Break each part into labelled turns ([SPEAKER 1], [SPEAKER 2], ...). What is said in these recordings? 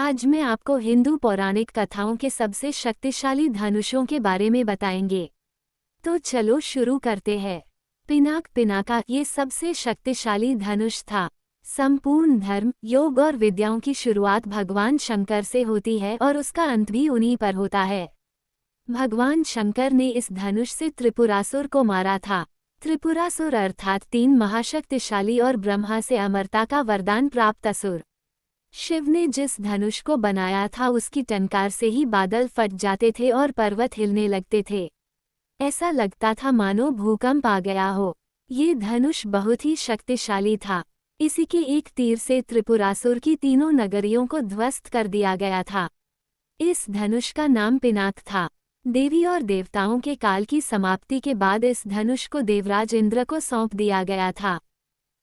[SPEAKER 1] आज मैं आपको हिंदू पौराणिक कथाओं के सबसे शक्तिशाली धनुषों के बारे में बताएंगे। तो चलो शुरू करते हैं। पिनाका ये सबसे शक्तिशाली धनुष था। संपूर्ण धर्म, योग और विद्याओं की शुरुआत भगवान शंकर से होती है और उसका अंत भी उन्हीं पर होता है। भगवान शंकर ने इस धनुष से त्रिपुरासुर को मारा था। त्रिपुरासुर अर्थात 3 महाशक्तिशाली और ब्रह्मा से अमरता का वरदान प्राप्त असुर। शिव ने जिस धनुष को बनाया था उसकी टंकार से ही बादल फट जाते थे और पर्वत हिलने लगते थे। ऐसा लगता था मानो भूकंप आ गया हो। ये धनुष बहुत ही शक्तिशाली था। इसी के एक तीर से त्रिपुरासुर की 3 नगरियों को ध्वस्त कर दिया गया था। इस धनुष का नाम पिनाक था। देवी और देवताओं के काल की समाप्ति के बाद इस धनुष को देवराज इंद्र को सौंप दिया गया था।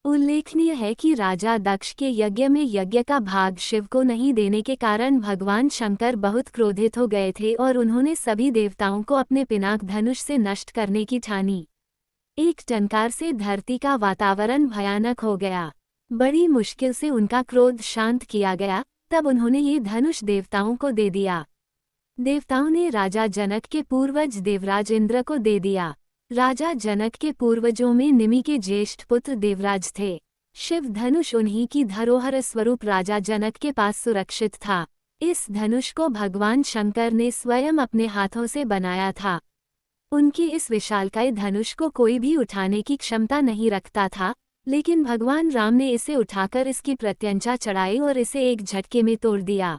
[SPEAKER 1] उल्लेखनीय है कि राजा दक्ष के यज्ञ में यज्ञ का भाग शिव को नहीं देने के कारण भगवान शंकर बहुत क्रोधित हो गए थे और उन्होंने सभी देवताओं को अपने पिनाक धनुष से नष्ट करने की ठानी। एक टंकार से धरती का वातावरण भयानक हो गया। बड़ी मुश्किल से उनका क्रोध शांत किया गया, तब उन्होंने ये धनुष देवताओं को दे दिया। देवताओं ने राजा जनक के पूर्वज देवराज इंद्र को दे दिया। राजा जनक के पूर्वजों में निमि के ज्येष्ठ पुत्र देवराज थे। शिव धनुष उन्हीं की धरोहर स्वरूप राजा जनक के पास सुरक्षित था। इस धनुष को भगवान शंकर ने स्वयं अपने हाथों से बनाया था। उनके इस विशालकाय धनुष को कोई भी उठाने की क्षमता नहीं रखता था, लेकिन भगवान राम ने इसे उठाकर इसकी प्रत्यंचा चढ़ाई और इसे एक झटके में तोड़ दिया।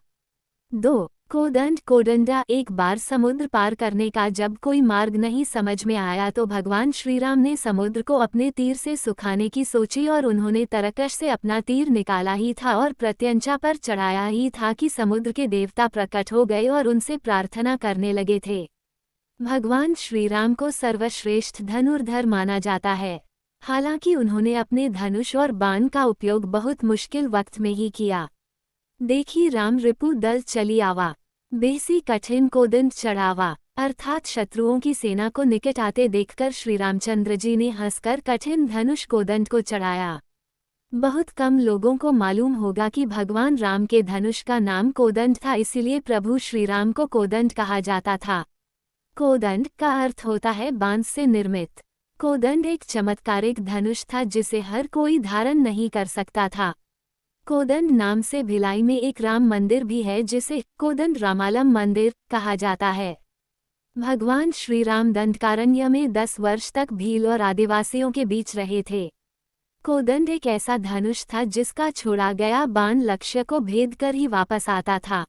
[SPEAKER 1] 2. कोदंडा। एक बार समुद्र पार करने का जब कोई मार्ग नहीं समझ में आया तो भगवान श्रीराम ने समुद्र को अपने तीर से सुखाने की सोची और उन्होंने तरकश से अपना तीर निकाला ही था और प्रत्यंचा पर चढ़ाया ही था कि समुद्र के देवता प्रकट हो गए और उनसे प्रार्थना करने लगे थे। भगवान श्रीराम को सर्वश्रेष्ठ धनुर्धर माना जाता है। हालांकि उन्होंने अपने धनुष और बाण का उपयोग बहुत मुश्किल वक्त में ही किया। देखी राम रिपु दल चली आवा, बेसी कठिन कोदंड चढ़ावा। अर्थात शत्रुओं की सेना को निकट आते देखकर श्री रामचंद्र जी ने हंसकर कठिन धनुष कोदंड को चढ़ाया। बहुत कम लोगों को मालूम होगा कि भगवान राम के धनुष का नाम कोदंड था, इसीलिए प्रभु श्री राम को कोदंड कहा जाता था। कोदंड का अर्थ होता है बांस से निर्मित। कोदंड एक चमत्कारिक धनुष था जिसे हर कोई धारण नहीं कर सकता था। कोदंड नाम से भिलाई में एक राम मंदिर भी है जिसे कोदंड रामालम मंदिर कहा जाता है। भगवान श्री राम दंडकारण्य में 10 वर्ष तक भील और आदिवासियों के बीच रहे थे। कोदंड एक ऐसा धनुष था जिसका छोड़ा गया बाण लक्ष्य को भेद कर ही वापस आता था।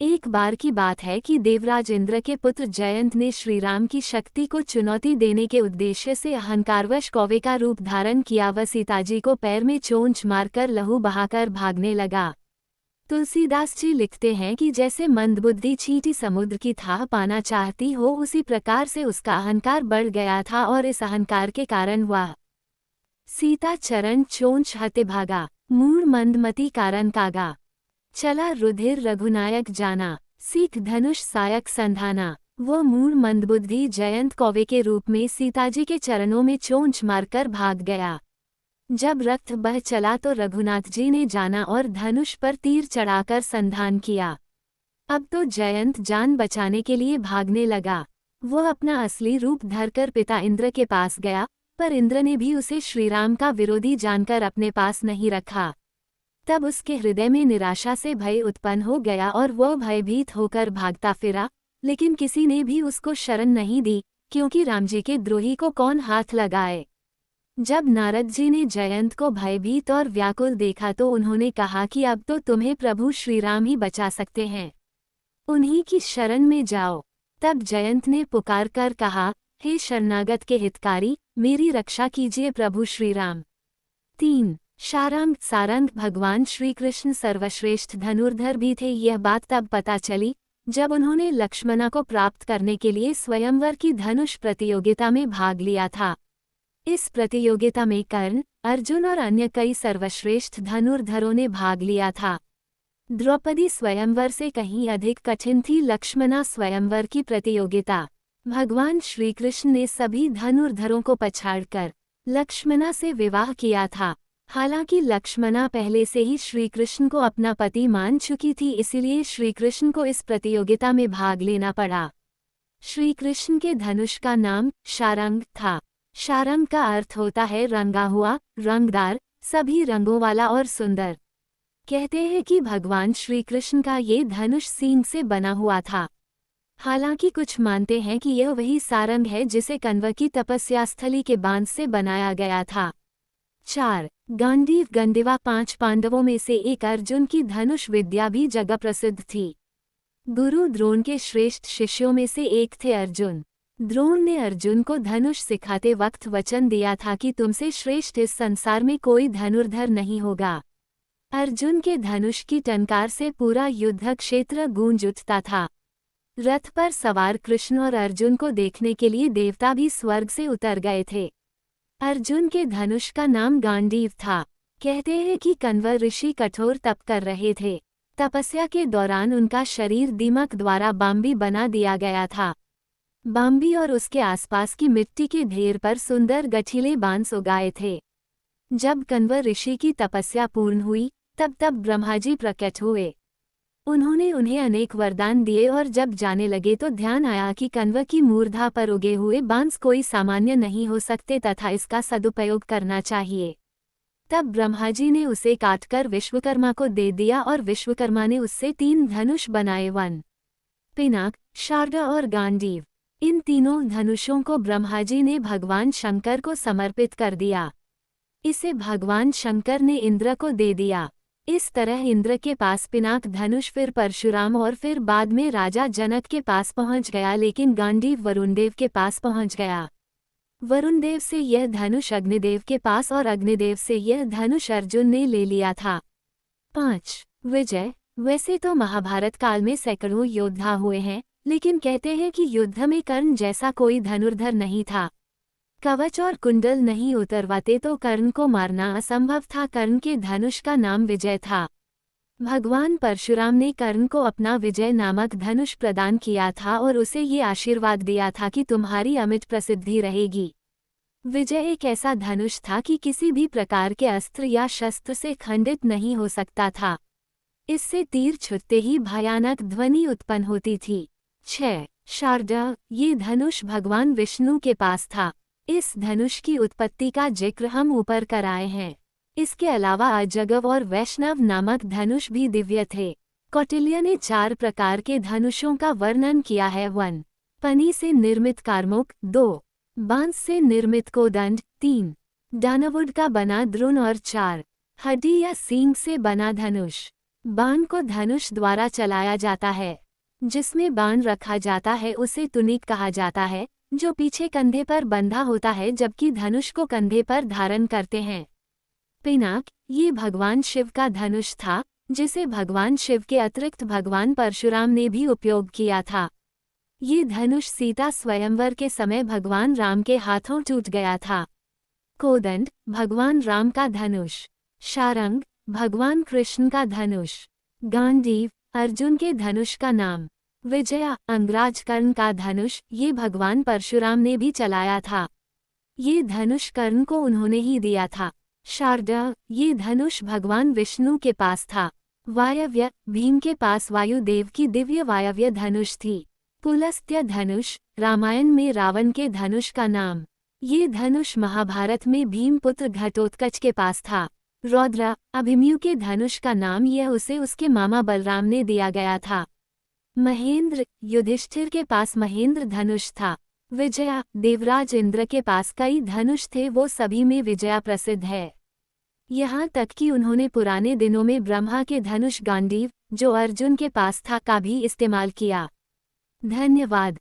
[SPEAKER 1] एक बार की बात है कि देवराज इंद्र के पुत्र जयंत ने श्रीराम की शक्ति को चुनौती देने के उद्देश्य से अहंकारवश कौवे का रूप धारण किया व सीताजी को पैर में चोंच मारकर लहू बहाकर भागने लगा। तुलसीदास जी लिखते हैं कि जैसे मंदबुद्धि चींटी समुद्र की थाह पाना चाहती हो, उसी प्रकार से उसका अहंकार बढ़ गया था और इस अहंकार के कारण वह सीता चरण चोंच हते भागा, मूढ़ मंदमती कारण कागा। चला रुधिर रघुनायक जाना, सीख धनुष सायक संधाना। वो मूढ़ मंदबुद्धि जयंत कौवे के रूप में सीताजी के चरणों में चोंच मारकर भाग गया। जब रक्त बह चला तो रघुनाथ जी ने जाना और धनुष पर तीर चढ़ाकर संधान किया। अब तो जयंत जान बचाने के लिए भागने लगा। वो अपना असली रूप धरकर पिता इंद्र के पास गया, पर इंद्र ने भी उसे श्रीराम का विरोधी जानकर अपने पास नहीं रखा। तब उसके हृदय में निराशा से भय उत्पन्न हो गया और वो भयभीत होकर भागता फिरा, लेकिन किसी ने भी उसको शरण नहीं दी, क्योंकि रामजी के द्रोही को कौन हाथ लगाए। जब नारद जी ने जयंत को भयभीत और व्याकुल देखा तो उन्होंने कहा कि अब तो तुम्हें प्रभु श्रीराम ही बचा सकते हैं, उन्हीं की शरण में जाओ। तब जयंत ने पुकार कर कहा, हे शरणागत के हितकारी, मेरी रक्षा कीजिए प्रभु श्रीराम। 3. सारंग। भगवान श्री कृष्ण सर्वश्रेष्ठ धनुर्धर भी थे। यह बात तब पता चली जब उन्होंने लक्ष्मणा को प्राप्त करने के लिए स्वयंवर की धनुष प्रतियोगिता में भाग लिया था। इस प्रतियोगिता में कर्ण, अर्जुन और अन्य कई सर्वश्रेष्ठ धनुर्धरों ने भाग लिया था। द्रौपदी स्वयंवर से कहीं अधिक कठिन थी लक्ष्मणा स्वयंवर की प्रतियोगिता। भगवान श्री कृष्ण ने सभी धनुर्धरों को पछाड़कर लक्ष्मणा से विवाह किया था। हालांकि लक्ष्मणा पहले से ही श्री कृष्ण को अपना पति मान चुकी थी, इसलिए श्री कृष्ण को इस प्रतियोगिता में भाग लेना पड़ा। श्री कृष्ण के धनुष का नाम शारंग था। शारंग का अर्थ होता है रंगा हुआ, रंगदार, सभी रंगों वाला और सुंदर। कहते हैं कि भगवान श्री कृष्ण का ये धनुष सींग से बना हुआ था। हालांकि कुछ मानते हैं कि यह वही सारंग है जिसे कण्व की तपस्या स्थली के बांध से बनाया गया था। 4. गांडीव गंडीवा 5 पांडवों में से एक अर्जुन की धनुष विद्या भी जगह प्रसिद्ध थी। गुरु द्रोण के श्रेष्ठ शिष्यों में से एक थे अर्जुन। द्रोण ने अर्जुन को धनुष सिखाते वक्त वचन दिया था कि तुमसे श्रेष्ठ इस संसार में कोई धनुर्धर नहीं होगा। अर्जुन के धनुष की टंकार से पूरा युद्ध क्षेत्र गूंज उठता था। रथ पर सवार कृष्ण और अर्जुन को देखने के लिए देवता भी स्वर्ग से उतर गए थे। अर्जुन के धनुष का नाम गांडीव था। कहते हैं कि कण्व ऋषि कठोर तप कर रहे थे। तपस्या के दौरान उनका शरीर दीमक द्वारा बाम्बी बना दिया गया था। बाम्बी और उसके आसपास की मिट्टी के ढेर पर सुंदर गठीले बांस उगाए थे। जब कण्व ऋषि की तपस्या पूर्ण हुई तब ब्रह्माजी प्रकट हुए। उन्होंने उन्हें अनेक वरदान दिए और जब जाने लगे तो ध्यान आया कि कण्व की मूर्धा पर उगे हुए बांस कोई सामान्य नहीं हो सकते तथा इसका सदुपयोग करना चाहिए। तब ब्रह्माजी ने उसे काटकर विश्वकर्मा को दे दिया और विश्वकर्मा ने उससे 3 धनुष बनाए। 1. पिनाक, शार्गा और गांडीव। इन तीनों धनुषों को ब्रह्माजी ने भगवान शंकर को समर्पित कर दिया। इसे भगवान शंकर ने इंद्र को दे दिया। इस तरह इंद्र के पास पिनाक धनुष, फिर परशुराम और फिर बाद में राजा जनक के पास पहुंच गया, लेकिन गांडीव वरुणदेव के पास पहुंच गया। वरुणदेव से यह धनुष अग्निदेव के पास और अग्निदेव से यह धनुष अर्जुन ने ले लिया था। 5. विजय। वैसे तो महाभारत काल में सैकड़ों योद्धा हुए हैं, लेकिन कहते हैं कि युद्ध में कर्ण जैसा कोई धनुर्धर नहीं था। कवच और कुंडल नहीं उतरवाते तो कर्ण को मारना असंभव था। कर्ण के धनुष का नाम विजय था। भगवान परशुराम ने कर्ण को अपना विजय नामक धनुष प्रदान किया था और उसे ये आशीर्वाद दिया था कि तुम्हारी अमिट प्रसिद्धि रहेगी। विजय एक ऐसा धनुष था कि किसी भी प्रकार के अस्त्र या शस्त्र से खंडित नहीं हो सकता था। इससे तीर छुटते ही भयानक ध्वनि उत्पन्न होती थी। 6. शार्दूल। ये धनुष भगवान विष्णु के पास था। इस धनुष की उत्पत्ति का जिक्र हम ऊपर कराए हैं। इसके अलावा अजगव और वैष्णव नामक धनुष भी दिव्य थे। कौटिल्य ने 4 प्रकार के धनुषों का वर्णन किया है। 1. पनी से निर्मित कार्मुक। 2. बांस से निर्मित कोदंड। 3. डानावुड का बना द्रोण और 4. हड्डी या सींग से बना धनुष। बाण को धनुष द्वारा चलाया जाता है। जिसमें बाण रखा जाता है उसे तुनिक कहा जाता है, जो पीछे कंधे पर बंधा होता है, जबकि धनुष को कंधे पर धारण करते हैं। पिनाक। ये भगवान शिव का धनुष था, जिसे भगवान शिव के अतिरिक्त भगवान परशुराम ने भी उपयोग किया था। ये धनुष सीता स्वयंवर के समय भगवान राम के हाथों टूट गया था। कोदंड। भगवान राम का धनुष। शारंग। भगवान कृष्ण का धनुष। गांडीव। अर्जुन के धनुष का नाम। विजया। अंगराज कर्ण का धनुष। ये भगवान परशुराम ने भी चलाया था। ये धनुष कर्ण को उन्होंने ही दिया था। शार्दूल। ये धनुष भगवान विष्णु के पास था। वायव्य। भीम के पास वायुदेव की दिव्य वायव्य धनुष थी। पुलस्त्य धनुष। रामायण में रावण के धनुष का नाम। ये धनुष महाभारत में भीमपुत्र घटोत्कच के पास था। रौद्र। अभिमन्यु के धनुष का नाम यह उसे उसके मामा बलराम ने दिया गया था। महेंद्र। युधिष्ठिर के पास महेंद्र धनुष था। विजया। देवराज इंद्र के पास कई धनुष थे, वो सभी में विजया प्रसिद्ध है। यहाँ तक कि उन्होंने पुराने दिनों में ब्रह्मा के धनुष गांडीव, जो अर्जुन के पास था, का भी इस्तेमाल किया। धन्यवाद।